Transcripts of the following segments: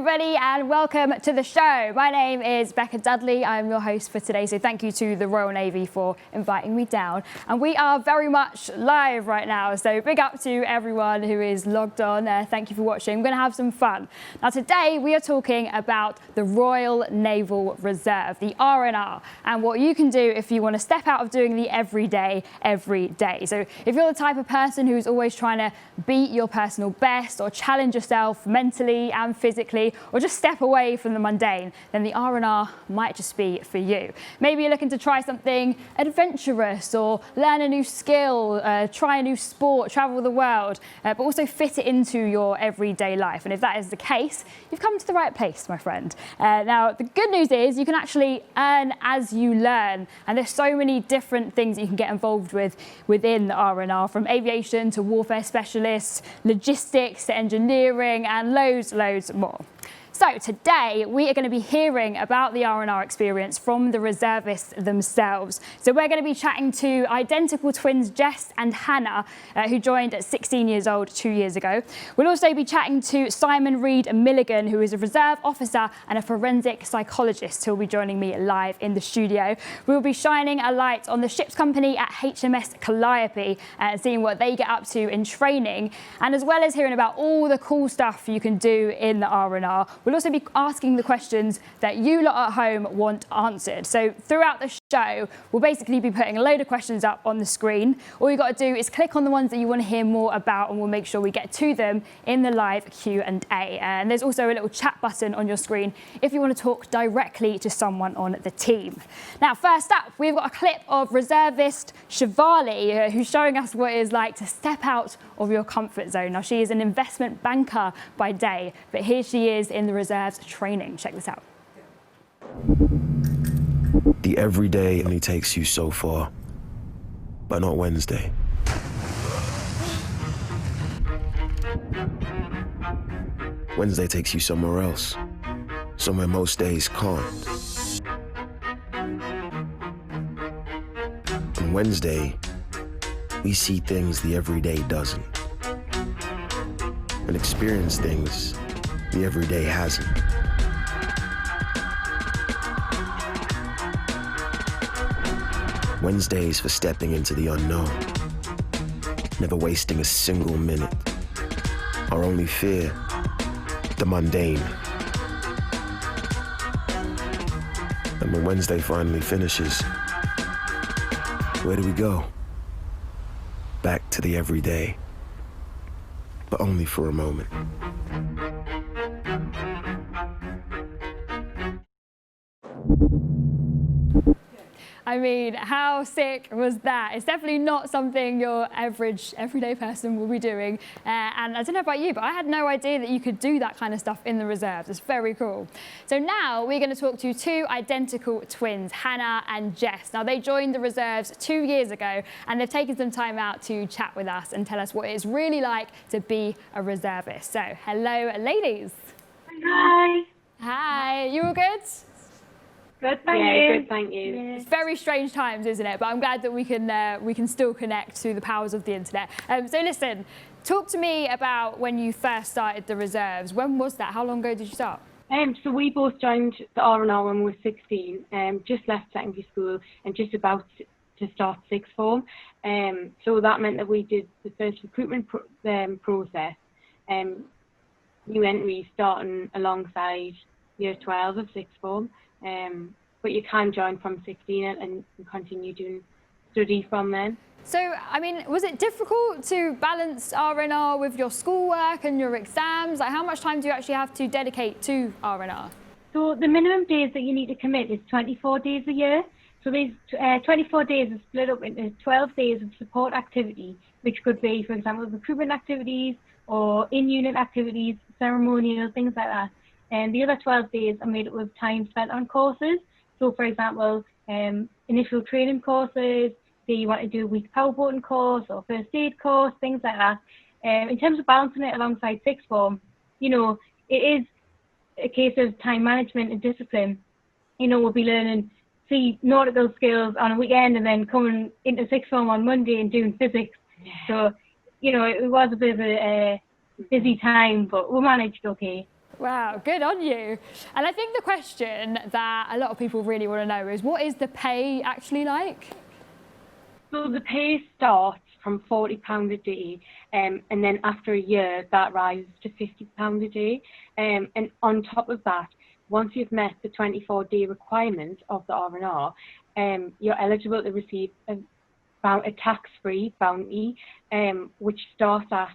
everybody, and welcome to the show. My name is Becca Dudley. I'm your host for today, so thank you to the Royal Navy for inviting me down. And we are very much live right now, so big up to everyone who is logged on. Thank you for watching. We're going to have some fun. Now, today we are talking about the Royal Naval Reserve, the RNR, and what you can do if you want to step out of doing the everyday, every day. So if you're the type of person who's always trying to beat your personal best or challenge yourself mentally and physically, or just step away from the mundane, then the R&R might just be for you. Maybe you're looking to try something adventurous or learn a new skill, try a new sport, travel the world, but also fit it into your everyday life. And if that is the case, you've come to the right place, my friend. Now, the good news is you can actually earn as you learn, and there's so many different things that you can get involved with within the R&R, from aviation to warfare specialists, logistics to engineering, and loads more. So today we are going to be hearing about the R&R experience from the reservists themselves. So we're going to be chatting to identical twins Jess and Hannah, who joined at 16 years old 2 years ago. We'll also be chatting to Simon Reed Milligan, who is a reserve officer and a forensic psychologist, who will be joining me live in the studio. We'll be shining a light on the ship's company at HMS Calliope and seeing what they get up to in training, and as well as hearing about all the cool stuff you can do in the R&R. We'll also be asking the questions that you lot at home want answered. So throughout the show, we'll basically be putting a load of questions up on the screen. All you got to do is click on the ones that you want to hear more about, and we'll make sure we get to them in the live Q&A. And there's also a little chat button on your screen if you want to talk directly to someone on the team. Now, first up, we've got a clip of reservist Shivali, who's showing us what it is like to step out of your comfort zone. Now, she is an investment banker by day, but here she is in the reserves training. Check this out. The everyday only takes you so far, but not Wednesday. Wednesday takes you somewhere else, somewhere most days can't. On Wednesday, we see things the everyday doesn't, and experience things the everyday hasn't. Wednesdays for stepping into the unknown, never wasting a single minute. Our only fear, the mundane. And when Wednesday finally finishes, where do we go? Back to the everyday, but only for a moment. I mean, how sick was that? It's definitely not something your average, everyday person will be doing. And I don't know about you, but I had no idea that you could do that kind of stuff in the reserves. It's very cool. So now we're going to talk to two identical twins, Hannah and Jess. Now, they joined the reserves 2 years ago, and they've taken some time out to chat with us and tell us what it's really like to be a reservist. So, hello, ladies. Hi. Hi. You all good? Good, thank you. Good, thank you. It's very strange times, isn't it? But I'm glad that we can still connect through the powers of the internet. So listen, talk to me about when you first started the reserves. When was that? How long ago did you start? So we both joined the R&R when we were 16, just left secondary school and just about to start sixth form. So that meant that we did the first recruitment process. New entries starting alongside year 12 of sixth form. But you can join from 16 and continue doing study from then. So, I mean, was it difficult to balance R&R with your schoolwork and your exams? Like, how much time do you actually have to dedicate to R&R? So the minimum days that you need to commit is 24 days a year. So these 24 days are split up into 12 days of support activity, which could be, for example, recruitment activities or in-unit activities, ceremonial, things like that. And the other 12 days are made up of time spent on courses. So, for example, initial training courses, say you want to do a week powerboating course or first aid course, things like that. In terms of balancing it alongside sixth form, you know, it is a case of time management and discipline. You know, we'll be learning, say, nautical skills on a weekend and then coming into sixth form on Monday and doing physics. So, you know, it was a bit of a busy time, but we managed okay. Wow, good on you. And I think the question that a lot of people really want to know is, what is the pay actually like? So the pay starts from £40 a day, and then after a year that rises to £50 a day. And on top of that, once you've met the 24-day requirement of the R&R, you're eligible to receive a tax-free bounty, which starts at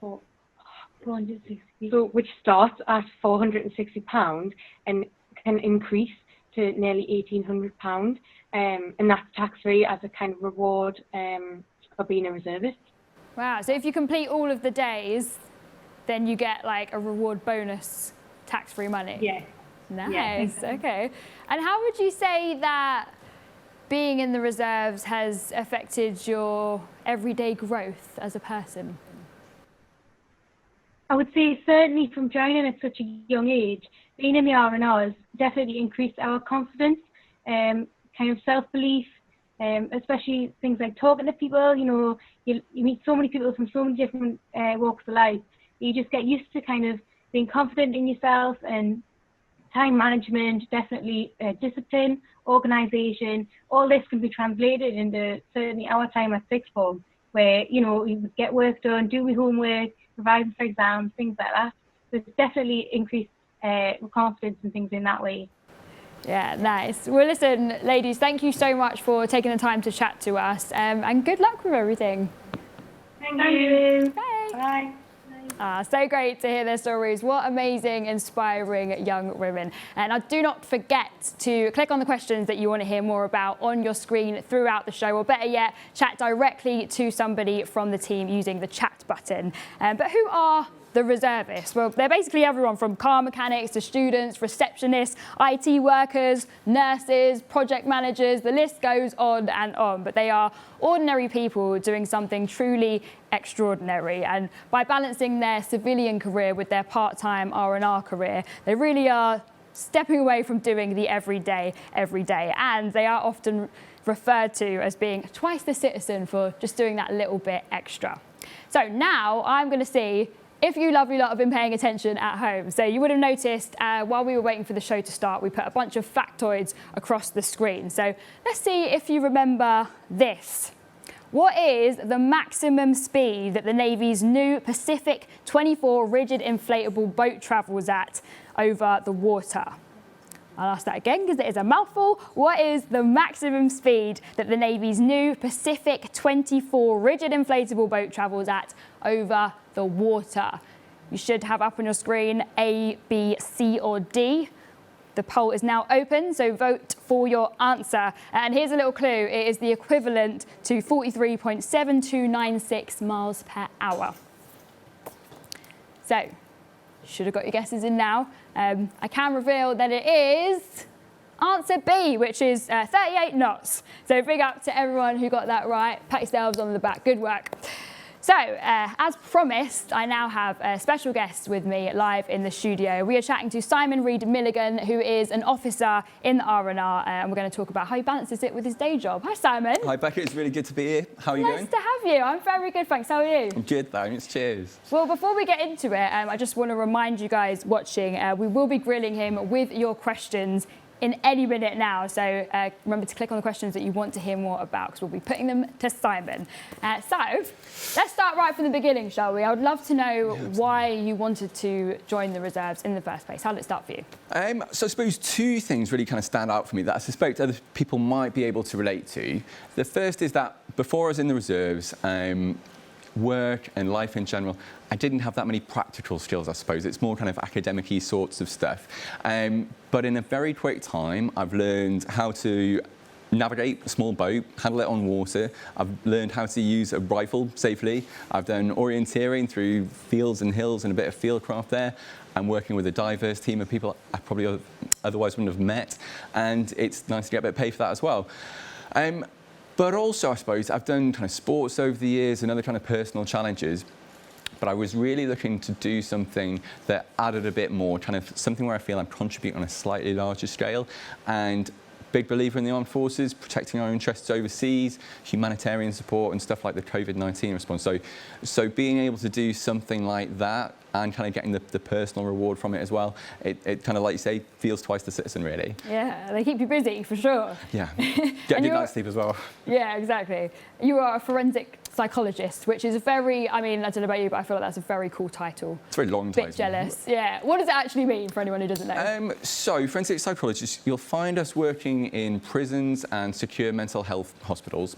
£460 and can increase to nearly £1,800, and that's tax-free as a kind of reward for being a reservist. Wow, so if you complete all of the days, then you get like a reward bonus, tax-free money? Yeah. Nice, Yeah. okay. And how would you say that being in the reserves has affected your everyday growth as a person? I would say certainly from joining at such a young age, being in the R&R has definitely increased our confidence, kind of self-belief, especially things like talking to people. You know, you meet so many people from so many different walks of life. You just get used to kind of being confident in yourself, and time management, definitely discipline, organisation. All this can be translated into certainly our time at sixth form, where, you know, we would get work done, do my homework, revising for exams, things like that. So it's definitely increased confidence and things in that way. Yeah, nice. Well, listen, ladies, thank you so much for taking the time to chat to us, and good luck with everything. Thank you. Bye. Bye. So great to hear their stories. What amazing, inspiring young women. And do not forget to click on the questions that you want to hear more about on your screen throughout the show, or better yet, chat directly to somebody from the team using the chat button. But who are the reservists? Well, they're basically everyone from car mechanics to students, receptionists, IT workers, nurses, project managers, the list goes on and on. But they are ordinary people doing something truly extraordinary. And by balancing their civilian career with their part-time R&R career, they really are stepping away from doing the everyday. And they are often referred to as being twice the citizen for just doing that little bit extra. So now I'm going to see if you lovely lot have been paying attention at home. So you would have noticed while we were waiting for the show to start, we put a bunch of factoids across the screen. So let's see if you remember this. What is the maximum speed that the Navy's new Pacific 24 rigid inflatable boat travels at over the water? I'll ask that again because it is a mouthful. What is the maximum speed that the Navy's new Pacific 24 rigid inflatable boat travels at over the water? You should have up on your screen A, B, C or D. The poll is now open, so vote for your answer. And here's a little clue. It is the equivalent to 43.7296 miles per hour. So, should have got your guesses in now. I can reveal that it is answer B, which is 38 knots. So big up to everyone who got that right. Pat yourselves on the back. Good work. So, as promised, I now have a special guest with me live in the studio. We are chatting to Simon Reid Milligan, who is an officer in the R&R, and we're going to talk about how he balances it with his day job. Hi, Simon. Hi, Becca. It's really good to be here. How are you doing? Nice to have you. I'm very good, thanks. How are you? I'm good, thanks. Cheers. Well, before we get into it, I just want to remind you guys watching, we will be grilling him with your questions in any minute now. So remember to click on the questions that you want to hear more about, because we'll be putting them to Simon. So let's start right from the beginning, shall we? I would love to know why you wanted to join the reserves in the first place. How did it start for you? So I suppose two things really kind of stand out for me that I suspect other people might be able to relate to. The first is that before I was in the reserves, work and life in general, I didn't have that many practical skills, I suppose. It's more kind of academic-y sorts of stuff. But in a very quick time, I've learned how to navigate a small boat, handle it on water. I've learned how to use a rifle safely. I've done orienteering through fields and hills and a bit of fieldcraft there. I'm working with a diverse team of people I probably otherwise wouldn't have met. And it's nice to get a bit of pay for that as well. But also, I suppose, I've done kind of sports over the years and other kind of personal challenges. But I was really looking to do something that added a bit more, kind of something where I feel I'm contributing on a slightly larger scale. And big believer in the armed forces, protecting our interests overseas, humanitarian support and stuff like the COVID-19 response. So being able to do something like that and kind of getting the personal reward from it as well. It kind of, like you say, feels twice the citizen, really. Yeah, they keep you busy for sure. Yeah, get a good night's sleep as well. Yeah, exactly. You are a forensic psychologist, which is a very, I mean, I don't know about you, but I feel like that's a very cool title. It's a very long title. Bit jealous. Yeah. What does it actually mean for anyone who doesn't know? So, forensic psychologists, you'll find us working in prisons and secure mental health hospitals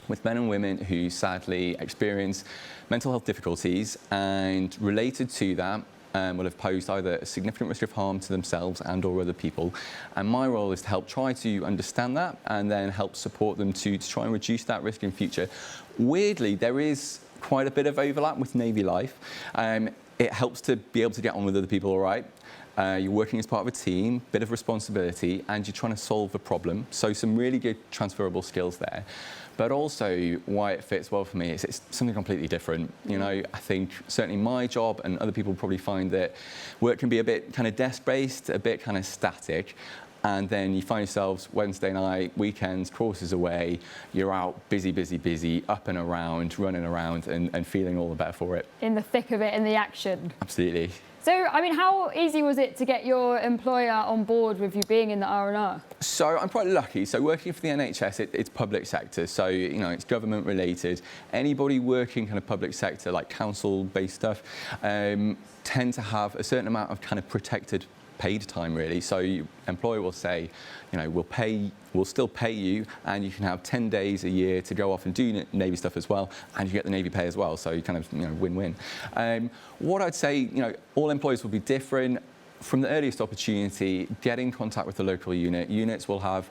with men and women who sadly experience mental health difficulties, and related to that will have posed either a significant risk of harm to themselves and or other people. And my role is to help try to understand that and then help support them to try and reduce that risk in future. Weirdly, there is quite a bit of overlap with Navy life. It helps to be able to get on with other people all right. You're working as part of a team, bit of responsibility, and you're trying to solve a problem. So some really good transferable skills there. But also why it fits well for me is it's something completely different. You know, I think certainly my job, and other people probably find that work can be a bit kind of desk-based, a bit kind of static. And then you find yourselves Wednesday night, weekends, courses away, you're out busy, busy, busy, up and around, running around and feeling all the better for it. In the thick of it, in the action. Absolutely. So, I mean, how easy was it to get your employer on board with you being in the R&R? So I'm quite lucky. So working for the NHS, it's public sector. So, you know, it's government related. Anybody working kind of public sector, like council-based stuff, tend to have a certain amount of kind of protected paid time, really. So your employer will say, you know, we'll still pay you, and you can have 10 days a year to go off and do Navy stuff as well, and you get the Navy pay as well. So you kind of, you know, win-win. What I'd say, you know, all employers will be different. From the earliest opportunity, get in contact with the local unit. Units will have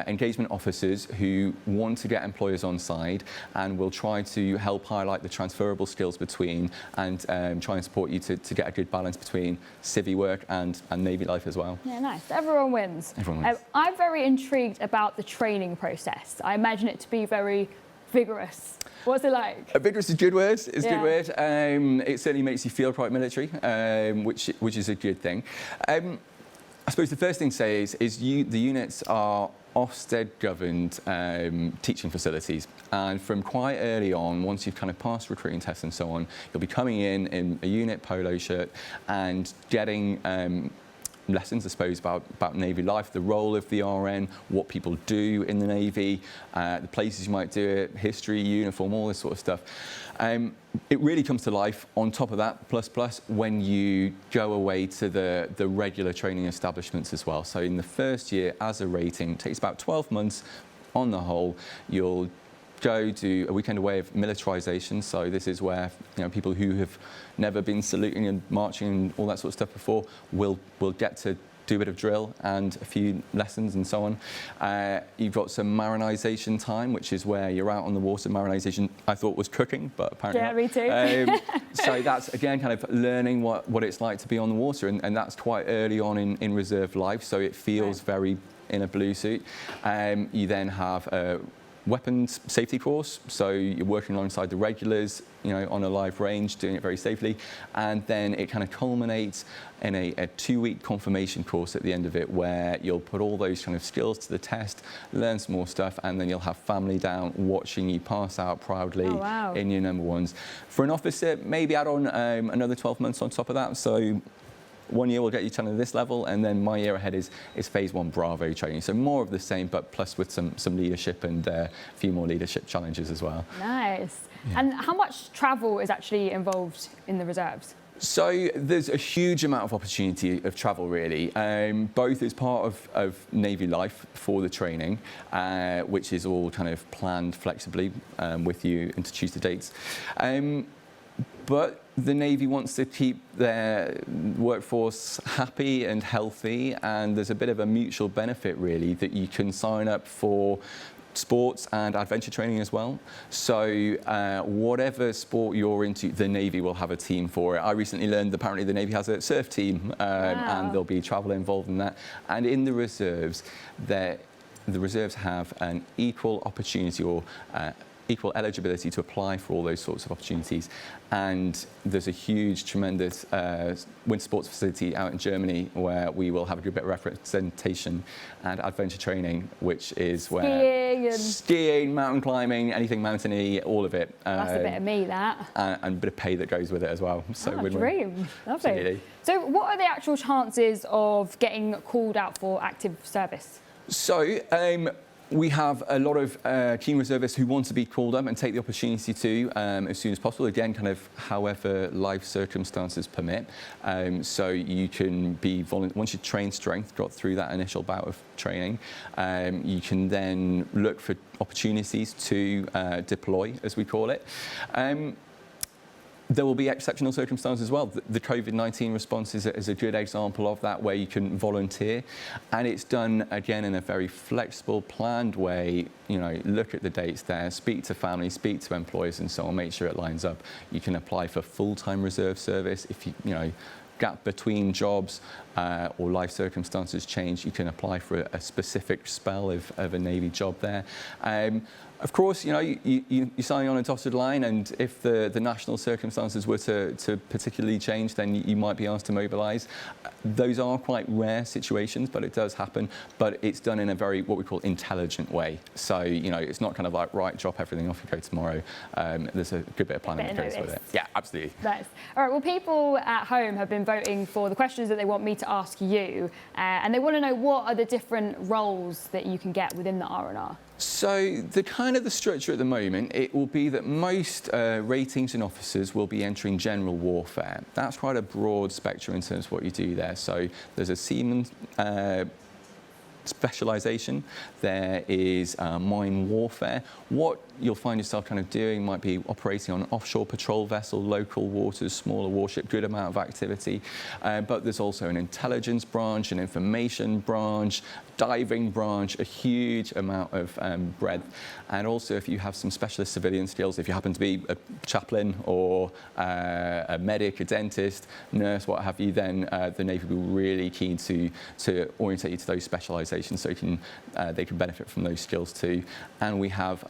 engagement officers who want to get employers on side and will try to help highlight the transferable skills between and try and support you to get a good balance between civvy work and Navy life as well. Yeah, nice. Everyone wins. Everyone wins. I'm very intrigued about the training process. I imagine it to be very vigorous. What's it like? Vigorous is a good word. It's a Yeah. good word. It certainly makes you feel quite military, which is a good thing. I suppose the first thing to say is the units are Ofsted governed teaching facilities, and from quite early on, once you've kind of passed recruiting tests and so on, you'll be coming in a unit polo shirt and getting lessons, I suppose, about Navy life, the role of the RN, what people do in the Navy, the places you might do it, history, uniform, all this sort of stuff. It really comes to life on top of that, plus when you go away to the regular training establishments as well. So in the first year as a rating, it takes about 12 months on the whole. You'll go to a weekend away of militarisation. So this is where, you know, people who have never been saluting and marching and all that sort of stuff before will get to do a bit of drill and a few lessons and so on. You've got some marinisation time, which is where you're out on the water. Marinisation I thought was cooking, but apparently Yeah, not. me too. So that's, again, kind of learning what it's like to be on the water, and that's quite early on in reserve life, so it feels very in a blue suit. You then have a weapons safety course, so you're working alongside the regulars, you know, on a live range, doing it very safely, and then it kind of culminates in a 2-week confirmation course at the end of it, where you'll put all those kind of skills to the test, learn some more stuff, and then you'll have family down watching you pass out proudly in your number ones. For an officer, maybe add on another 12 months on top of that, so 1 year will get you to this level, and then my year ahead is phase 1 Bravo training. So more of the same, but plus with some leadership and a few more leadership challenges as well. Nice. Yeah. And how much travel is actually involved in the reserves? So there's a huge amount of opportunity of travel, really, both as part of Navy life for the training, which is all kind of planned flexibly with you and to choose the dates. But the Navy wants to keep their workforce happy and healthy, and there's a bit of a mutual benefit, really, that you can sign up for sports and adventure training as well. So whatever sport you're into, the Navy will have a team for it. I recently learned that apparently the Navy has a surf team, and there'll be travel involved in that. And in the reserves, the reserves have an equal opportunity or equal eligibility to apply for all those sorts of opportunities. And there's a huge, tremendous winter sports facility out in Germany where we will have a good bit of representation and adventure training, which is where... Skiing skiing, mountain climbing, anything mountainy, all of it. That's a bit of me, that. And a bit of pay that goes with it as well. So win-win. Dream. Lovely. Absolutely. So what are the actual chances of getting called out for active service? So we have a lot of keen reservists who want to be called up and take the opportunity to as soon as possible. Again, kind of however life circumstances permit. So you can be once you train strength, got through that initial bout of training, you can then look for opportunities to deploy, as we call it. There will be exceptional circumstances as well. The COVID-19 response is a good example of that, where you can volunteer, and it's done again in a very flexible, planned way. You know, look at the dates there, speak to families, speak to employers, and so on. Make sure it lines up. You can apply for full-time reserve service if you know. Gap between jobs or life circumstances change, you can apply for a specific spell of a Navy job there. Of course, you know, you sign on a dotted line, and if the national circumstances were to particularly change, then you might be asked to mobilise. Those are quite rare situations, but it does happen. But it's done in a very, what we call, intelligent way. So, you know, it's not kind of like, right, drop everything off, you go tomorrow. There's a good bit of planning that goes with it. Yeah, absolutely. Nice. All right, well, people at home have been voting for the questions that they want me to ask you, and they want to know what are the different roles that you can get within the R&R. So the structure at the moment, it will be that most ratings and officers will be entering general warfare. That's quite a broad spectrum in terms of what you do there. So there's a seaman specialisation, there is mine warfare. What you'll find yourself kind of doing might be operating on an offshore patrol vessel, local waters, smaller warship, good amount of activity. But there's also an intelligence branch, an information branch, diving branch, a huge amount of breadth. And also, if you have some specialist civilian skills, if you happen to be a chaplain or a medic, a dentist, nurse, what have you, then the Navy will be really keen to orientate you to those specialisations, so they can benefit from those skills too. And we have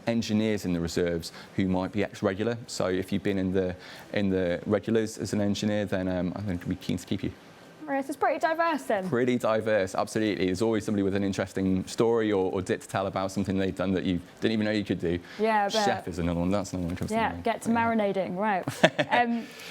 engineers in the reserves who might be ex-regular. So if you've been in the regulars as an engineer, then I think we'd be keen to keep you. Right, so it's pretty diverse then. Pretty diverse, absolutely. There's always somebody with an interesting story or dit to tell about something they've done that you didn't even know you could do. Yeah, but chef is another one. That's another one that comes to mind. Get to marinating, right.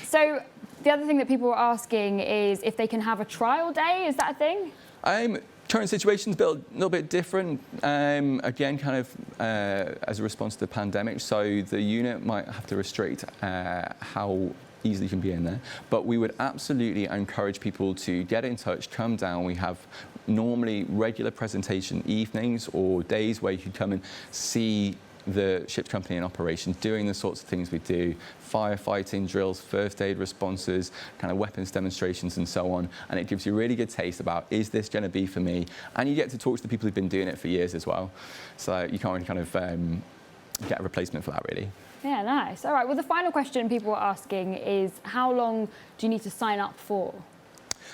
So the other thing that people are asking is if they can have a trial day. Is that a thing? Current situation's a little bit different, again, kind of as a response to the pandemic. So the unit might have to restrict how easily you can be in there. But we would absolutely encourage people to get in touch, come down. We have normally regular presentation evenings or days where you can come and see the ship's company in operation, doing the sorts of things we do, firefighting drills, first aid responses, kind of weapons demonstrations and so on. And it gives you a really good taste about, is this going to be for me? And you get to talk to the people who've been doing it for years as well. So you can't really kind of get a replacement for that, really. Yeah, nice. All right, well, the final question people are asking is, how long do you need to sign up for?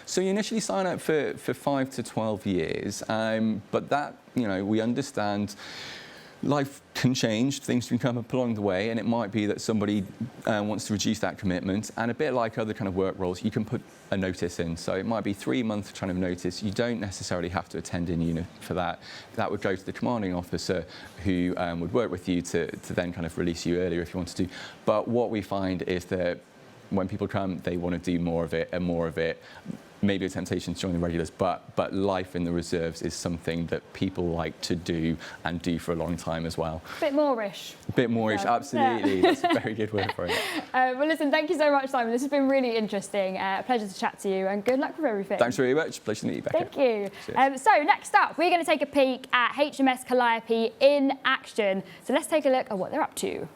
So you initially sign up for 5 to 12 years, but that, you know, we understand life can change, things can come up along the way, and it might be that somebody wants to reduce that commitment. And a bit like other kind of work roles, you can put a notice in. So it might be 3-month kind of notice. You don't necessarily have to attend in unit for that. That would go to the commanding officer, who would work with you to then kind of release you earlier if you wanted to. But what we find is that when people come, they want to do more of it and more of it. Maybe a temptation to join the regulars, but life in the reserves is something that people like to do and do for a long time as well. Bit moreish. Bit moreish, yeah. Absolutely. Yeah. That's a very good word for it. Well, listen, thank you so much, Simon. This has been really interesting. A pleasure to chat to you, and good luck with everything. Thanks very much. Pleasure to meet you, Becca. Thank you. So next up, we're going to take a peek at HMS Calliope in action. So let's take a look at what they're up to.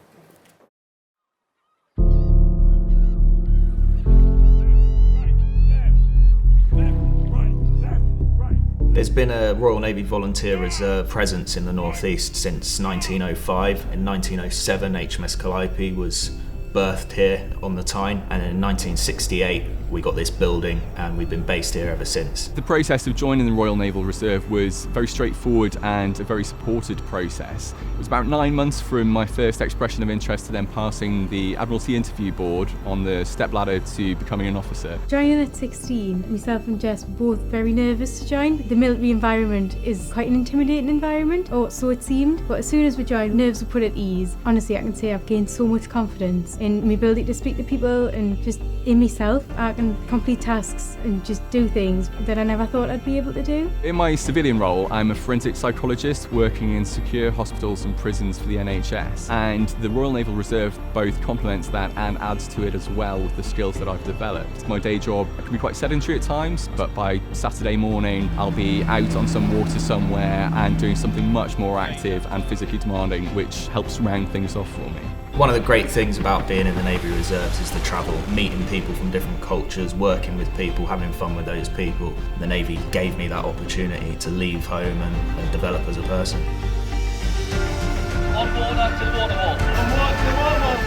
There's been a Royal Navy Volunteer Reserve presence in the Northeast since 1905. In 1907, HMS Calliope was berthed here on the Tyne, and in 1968, we got this building and we've been based here ever since. The process of joining the Royal Naval Reserve was very straightforward and a very supported process. It was about 9 months from my first expression of interest to then passing the Admiralty interview board on the stepladder to becoming an officer. Joining at 16, myself and Jess were both very nervous to join. The military environment is quite an intimidating environment, or so it seemed, but as soon as we joined, nerves were put at ease. Honestly, I can say I've gained so much confidence in my ability to speak to people and just in myself. I can complete tasks and just do things that I never thought I'd be able to do. In my civilian role, I'm a forensic psychologist working in secure hospitals and prisons for the NHS, and the Royal Naval Reserve both complements that and adds to it as well with the skills that I've developed. My day job can be quite sedentary at times, but by Saturday morning I'll be out on some water somewhere and doing something much more active and physically demanding, which helps round things off for me. One of the great things about being in the Navy Reserves is the travel, meeting people from different cultures, working with people, having fun with those people. The Navy gave me that opportunity to leave home and develop as a person. On board out to the waterhole. On board to the waterhole.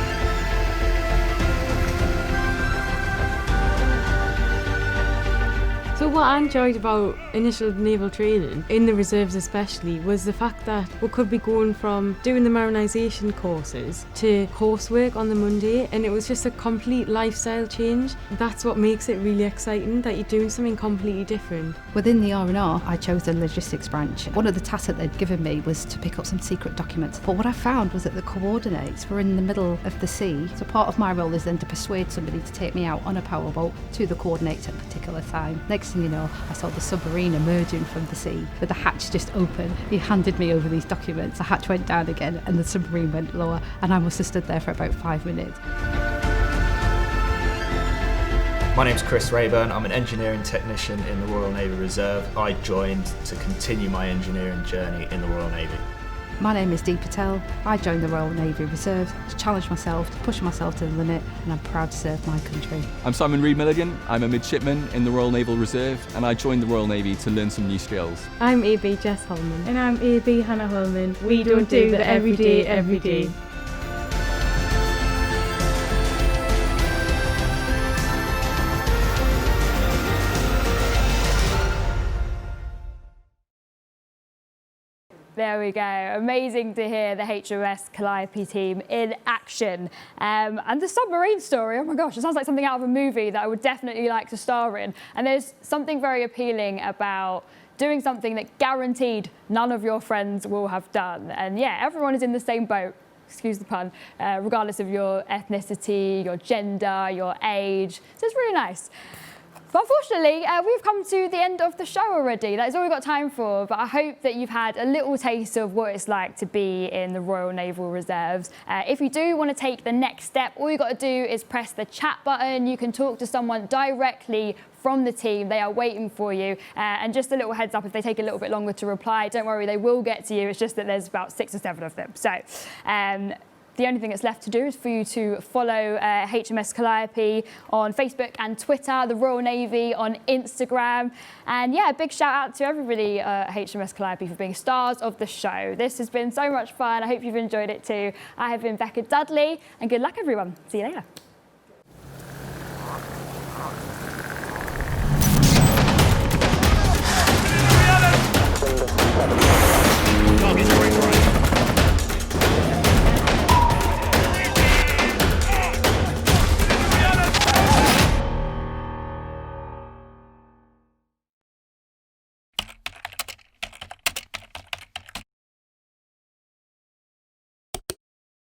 So what I enjoyed about initial naval training, in the reserves especially, was the fact that we could be going from doing the marinisation courses to coursework on the Monday, and it was just a complete lifestyle change. That's what makes it really exciting, that you're doing something completely different. Within the R&R, I chose the logistics branch. One of the tasks that they'd given me was to pick up some secret documents. But what I found was that the coordinates were in the middle of the sea. So part of my role is then to persuade somebody to take me out on a powerboat to the coordinates at a particular time. Next thing you know, I saw the submarine emerging from the sea with the hatch just open. He handed me over these documents, the hatch went down again and the submarine went lower, and I must have stood there for about 5 minutes. My name's Chris Rayburn. I'm an engineering technician in the Royal Naval Reserve. I joined to continue my engineering journey in the Royal Navy. My name is Dee Patel. I joined the Royal Navy Reserve to challenge myself, to push myself to the limit, and I'm proud to serve my country. I'm Simon Reed-Milligan. I'm a midshipman in the Royal Naval Reserve, and I joined the Royal Navy to learn some new skills. I'm AB Jess Holman. And I'm AB Hannah Holman. We don't do the everyday every day. There we go. Amazing to hear the HMS Calliope team in action. And the submarine story, oh my gosh, it sounds like something out of a movie that I would definitely like to star in. And there's something very appealing about doing something that guaranteed none of your friends will have done. And yeah, everyone is in the same boat, excuse the pun, regardless of your ethnicity, your gender, your age. So it's really nice. But unfortunately, we've come to the end of the show already. That is all we've got time for, but I hope that you've had a little taste of what it's like to be in the Royal Naval Reserves. If you do want to take the next step, all you've got to do is press the chat button. You can talk to someone directly from the team. They are waiting for you. And just a little heads up, if they take a little bit longer to reply, don't worry, they will get to you. It's just that there's about 6 or 7 of them. So the only thing that's left to do is for you to follow HMS Calliope on Facebook and Twitter, the Royal Navy on Instagram. And yeah, a big shout out to everybody at HMS Calliope for being stars of the show. This has been so much fun. I hope you've enjoyed it too. I have been Becca Dudley, and good luck everyone. See you later.